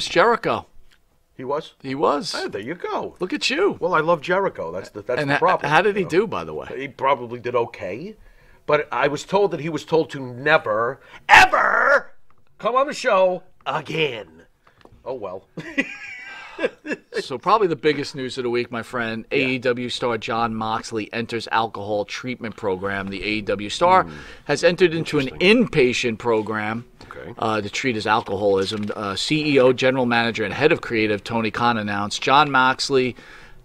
Jericho. He was? He was. Oh, there you go. Look at you. Well, I love Jericho. That's the problem. How did he do, by the way? He probably did okay. But I was told that he was told to never, ever come on the show again. Oh, well. So probably the biggest news of the week, my friend, AEW star Jon Moxley enters alcohol treatment program. The AEW star has entered into an inpatient program to treat his alcoholism. CEO, general manager, and head of creative Tony Khan announced, Jon Moxley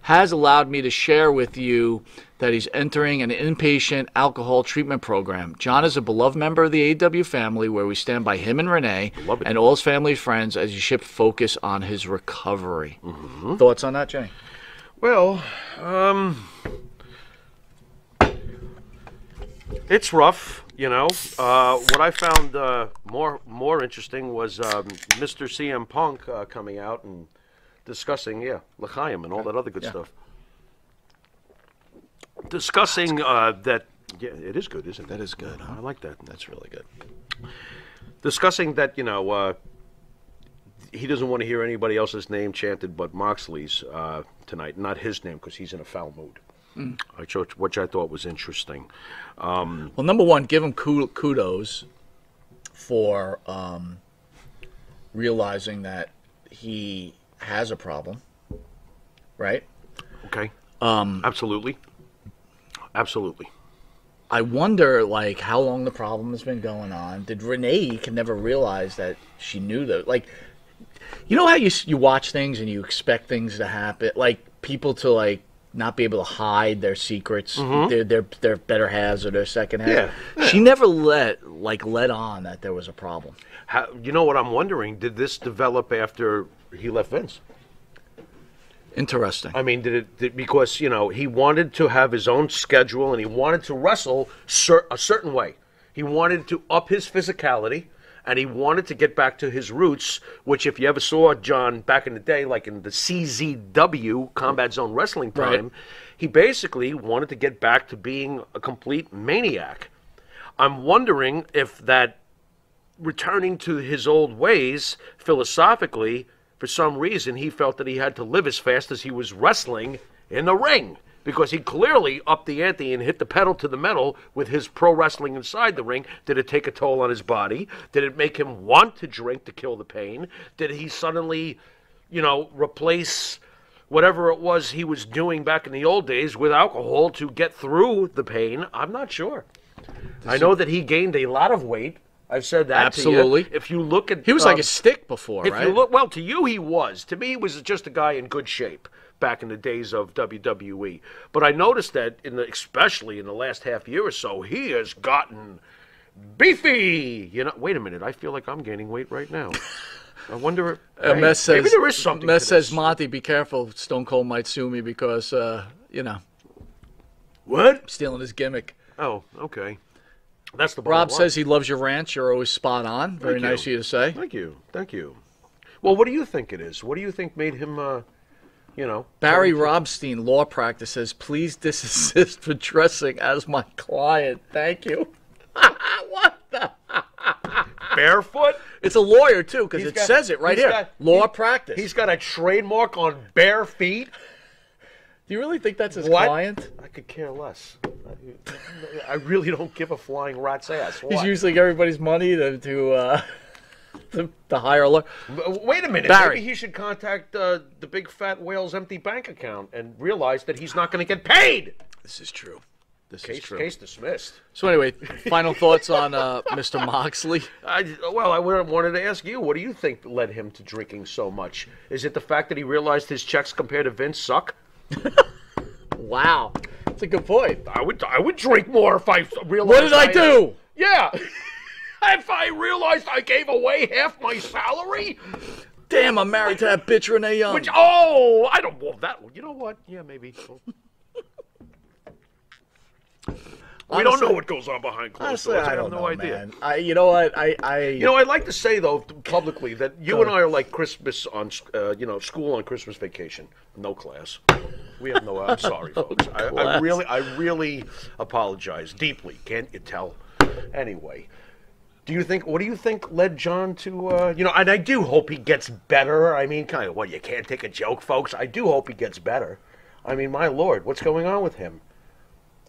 has allowed me to share with you that he's entering an inpatient alcohol treatment program. Jon is a beloved member of the AEW family, where we stand by him and Renee and all his family and friends as he shifts focus on his recovery. Thoughts on that, Jay? Well, it's rough, you know. What I found more interesting was Mr. CM Punk coming out and discussing, L'chaim and all that other good stuff. Discussing that, it is good, isn't it? That is good. Huh? I like that. That's really good. Discussing that, you know, he doesn't want to hear anybody else's name chanted but Moxley's tonight, not his name, because he's in a foul mood. Which I thought was interesting. Well, number one, give him kudos for realizing that he has a problem, right? Okay. Absolutely. Absolutely. I wonder, like, how long the problem has been going on. Did Renee can never realize that she knew that? Like, you know how you watch things and you expect things to happen, like people to like not be able to hide their secrets, their better halves or their second half. Yeah. She never let on that there was a problem. You know what I'm wondering? Did this develop after he left Vince? Interesting. I mean, because, you know, he wanted to have his own schedule and he wanted to wrestle a certain way. He wanted to up his physicality and he wanted to get back to his roots, which if you ever saw John back in the day, like in the CZW, Combat Zone Wrestling time, he basically wanted to get back to being a complete maniac. I'm wondering if that returning to his old ways, philosophically, for some reason, he felt that he had to live as fast as he was wrestling in the ring, because he clearly upped the ante and hit the pedal to the metal with his pro wrestling inside the ring. Did it take a toll on his body? Did it make him want to drink to kill the pain? Did he suddenly, you know, replace whatever it was he was doing back in the old days with alcohol to get through the pain? I'm not sure. I know that he gained a lot of weight. I've said that absolutely. To you. If you look at... He was like a stick before, right? You look, well, to you he was. To me, he was just a guy in good shape back in the days of WWE. But I noticed that, especially in the last half year or so, he has gotten beefy. You know, wait a minute. I feel like I'm gaining weight right now. I wonder... maybe there is something Mess says, Monty, be careful. Stone Cold might sue me because, you know... What? I'm stealing his gimmick. Oh, okay. That's the Rob says he loves your rants. You're always spot on. Very nice of you to say. Thank you. Thank you. Well, what do you think it is? What do you think made him, you know... Barry Robstein, law practice, says, please desist for dressing as my client. Thank you. What the... Barefoot? It's a lawyer, too, because it says it right here. Law practice. He's got a trademark on bare feet. Do you really think that's his client? I could care less. I really don't give a flying rat's ass. He's using everybody's money to hire a lawyer. Wait a minute. Barry. Maybe he should contact the big fat whale's empty bank account and realize that he's not going to get paid. This is true. Case dismissed. So anyway, final thoughts on Mr. Moxley? I wanted to ask you, what do you think led him to drinking so much? Is it the fact that he realized his checks compared to Vince suck? Wow, that's a good point. I would drink more if I realized. What did I do? Yeah, if I realized I gave away half my salary. Damn, I'm married to that bitch Renee Young. I don't want that. You know what? Yeah, maybe. We don't know what goes on behind closed doors. I have no idea. Man. You know what? I'd like to say though publicly that you and I are like Christmas on, school on Christmas vacation. No class. We have no. I'm sorry, folks. I really apologize deeply. Can't you tell? Anyway, Do you think? What do you think led John to? You know, and I do hope he gets better. I mean, kind of. What, you can't take a joke, folks. I do hope he gets better. I mean, my lord, what's going on with him?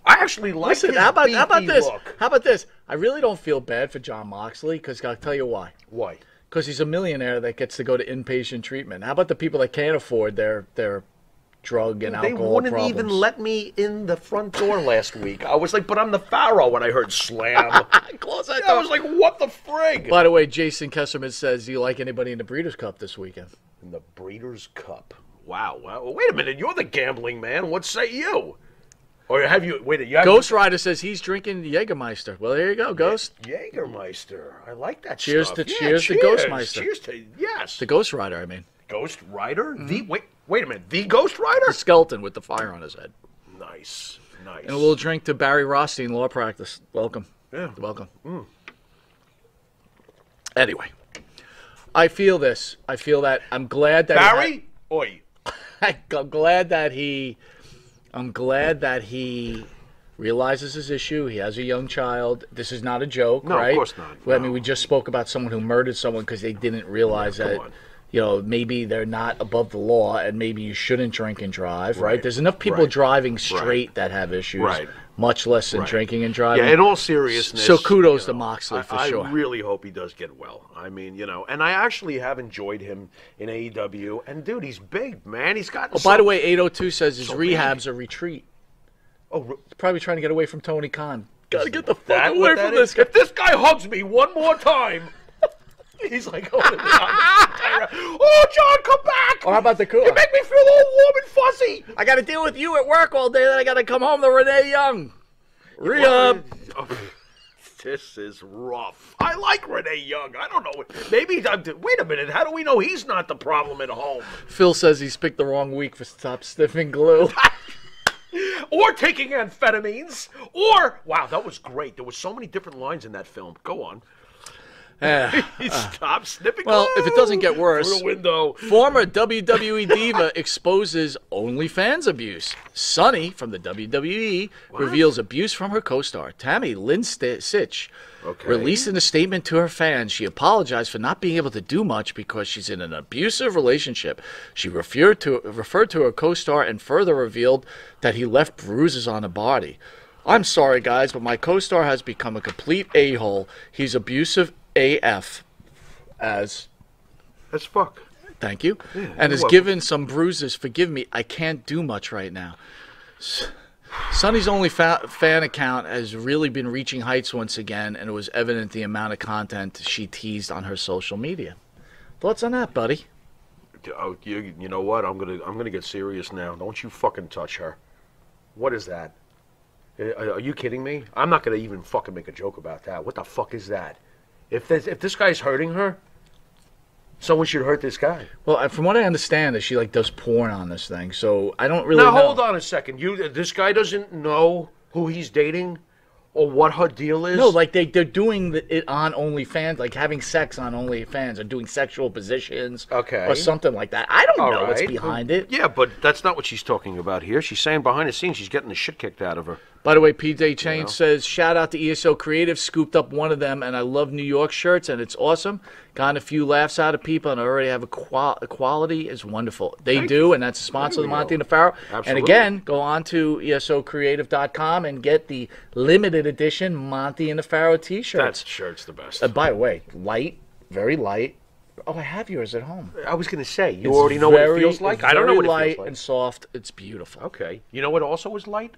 I actually like Listen, his how about this? look. How about this? I really don't feel bad for Jon Moxley because I'll tell you why. Why? Because he's a millionaire that gets to go to inpatient treatment. How about the people that can't afford their drug and alcohol problems? They wouldn't even let me in the front door last week. I was like, but I'm the Pharaoh when I heard slam. Close that I door. was like, what the frig? By the way, Jason Kesserman says, do you like anybody in the Breeders' Cup this weekend? In the Breeders' Cup. Wow. Wait a minute. You're the gambling man. What say you? Or have you? Wait. You have Ghost Rider says he's drinking Jägermeister. Well, there you go, Ghost. Jägermeister. I like that Cheers stuff. cheers to Ghostmeister. Cheers to yes. The Ghost Rider, I mean. Ghost Rider? Mm-hmm. Wait a minute. The Ghost Rider? The skeleton with the fire on his head. Nice. And a little drink to Barry Rothstein, law practice. Welcome. Yeah. Welcome. Anyway, I feel this. I feel that. I'm glad that Barry? Oi. I'm glad that he realizes his issue. He has a young child. This is not a joke, no, right? Of course not. I mean, we just spoke about someone who murdered someone because they didn't realize that, you know, maybe they're not above the law and maybe you shouldn't drink and drive, right? There's enough people driving straight that have issues, much less than drinking and driving. Yeah, in all seriousness. So kudos to Moxley for sure. I really hope he does get well. I mean, you know, and I actually have enjoyed him in AEW. And, dude, he's big, man. He's got. Oh, by the way, 802 says his rehab's a retreat. Oh, he's probably trying to get away from Tony Khan. Gotta get the fuck away from this guy. If this guy hugs me one more time, he's like, oh, John, come back! Or how about the cool? You make me feel all warm and fuzzy. I got to deal with you at work all day, then I got to come home to Renee Young. Rehab. This is rough. I like Renee Young. I don't know. Maybe, wait a minute. How do we know he's not the problem at home? Phil says he's picked the wrong week for stop sniffing glue. Or taking amphetamines. Or, wow, that was great. There were so many different lines in that film. Go on. Stop sniffing. Well, if it doesn't get worse, through the window. Former WWE diva exposes OnlyFans abuse. Sunny from the WWE reveals abuse from her co-star. Tammy Lynn Sitch released in a statement to her fans. She apologized for not being able to do much because she's in an abusive relationship. She referred to her co-star and further revealed that he left bruises on her body. I'm sorry, guys, but my co-star has become a complete a-hole. He's abusive AF as fuck. Thank you. Yeah, and has given some bruises. Forgive me, I can't do much right now. Sonny's only fan account has really been reaching heights once again, and it was evident the amount of content she teased on her social media. Thoughts on that, buddy? Oh, you know what? I'm gonna get serious now. Don't you fucking touch her. What is that? Are you kidding me? I'm not gonna even fucking make a joke about that. What the fuck is that? If this guy's hurting her, someone should hurt this guy. Well, from what I understand, is she like does porn on this thing, so I don't really know. Now hold on a second. This guy doesn't know who he's dating or what her deal is? No, like they're doing it on OnlyFans, like having sex on OnlyFans or doing sexual positions or something like that. I don't know what's behind it. Yeah, but that's not what she's talking about here. She's saying behind the scenes she's getting the shit kicked out of her. By the way, PJ Chain says, shout out to ESO Creative, scooped up one of them, and I love New York shirts, and it's awesome. Gotten a few laughs out of people, and I already have quality is wonderful. They do, and that's a sponsor of Monty and the Pharaoh. Absolutely. And again, go on to esocreative.com and get the limited edition Monty and the Pharaoh t-shirts. That shirt's the best. By the way, light, very light. Oh, I have yours at home. I was going to say, you already know what it feels like? I don't know what it feels like. Light and soft. It's beautiful. Okay. You know what also is light?